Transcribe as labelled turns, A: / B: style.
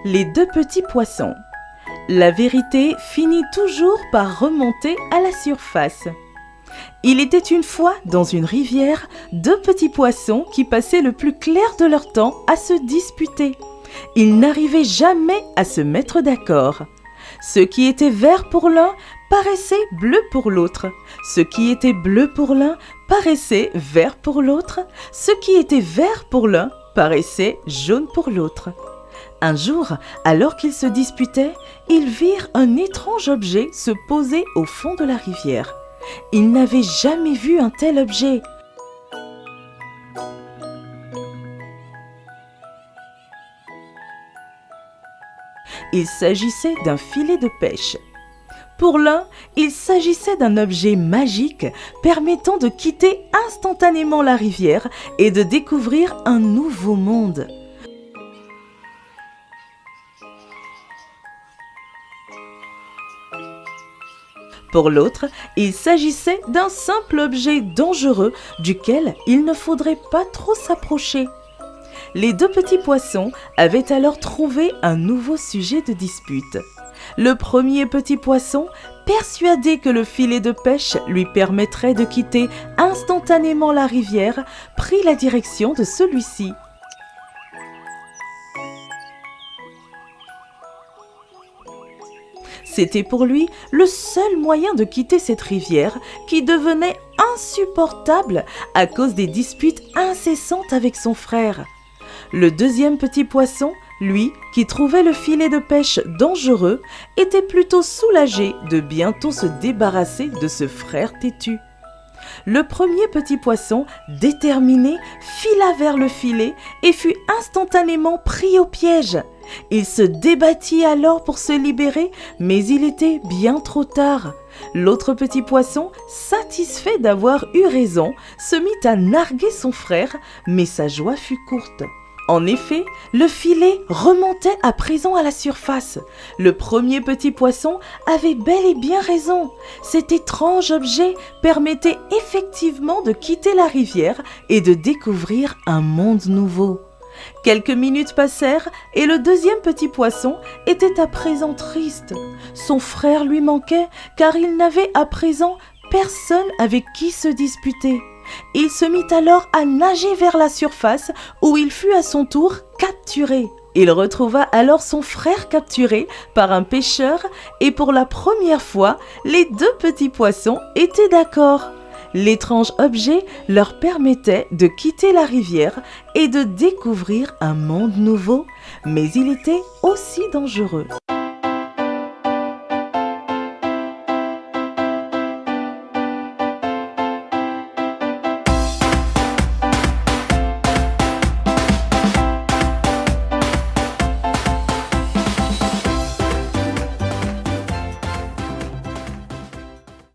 A: Les deux petits poissons. La vérité finit toujours par remonter à la surface. Il était une fois, dans une rivière, deux petits poissons qui passaient le plus clair de leur temps à se disputer. Ils n'arrivaient jamais à se mettre d'accord. Ce qui était vert pour l'un paraissait bleu pour l'autre. Ce qui était bleu pour l'un paraissait vert pour l'autre. Ce qui était vert pour l'un paraissait jaune pour l'autre. Un jour, alors qu'ils se disputaient, ils virent un étrange objet se poser au fond de la rivière. Ils n'avaient jamais vu un tel objet. Il s'agissait d'un filet de pêche. Pour l'un, il s'agissait d'un objet magique permettant de quitter instantanément la rivière et de découvrir un nouveau monde. Pour l'autre, il s'agissait d'un simple objet dangereux duquel il ne faudrait pas trop s'approcher. Les deux petits poissons avaient alors trouvé un nouveau sujet de dispute. Le premier petit poisson, persuadé que le filet de pêche lui permettrait de quitter instantanément la rivière, prit la direction de celui-ci. C'était pour lui le seul moyen de quitter cette rivière qui devenait insupportable à cause des disputes incessantes avec son frère. Le deuxième petit poisson, lui, qui trouvait le filet de pêche dangereux, était plutôt soulagé de bientôt se débarrasser de ce frère têtu. Le premier petit poisson, déterminé, fila vers le filet et fut instantanément pris au piège. Il se débattit alors pour se libérer, mais il était bien trop tard. L'autre petit poisson, satisfait d'avoir eu raison, se mit à narguer son frère, mais sa joie fut courte. En effet, le filet remontait à présent à la surface. Le premier petit poisson avait bel et bien raison. Cet étrange objet permettait effectivement de quitter la rivière et de découvrir un monde nouveau. Quelques minutes passèrent et le deuxième petit poisson était à présent triste. Son frère lui manquait car il n'avait à présent personne avec qui se disputer. Il se mit alors à nager vers la surface où il fut à son tour capturé. Il retrouva alors son frère capturé par un pêcheur et pour la première fois, les deux petits poissons étaient d'accord. L'étrange objet leur permettait de quitter la rivière et de découvrir un monde nouveau, mais il était aussi dangereux.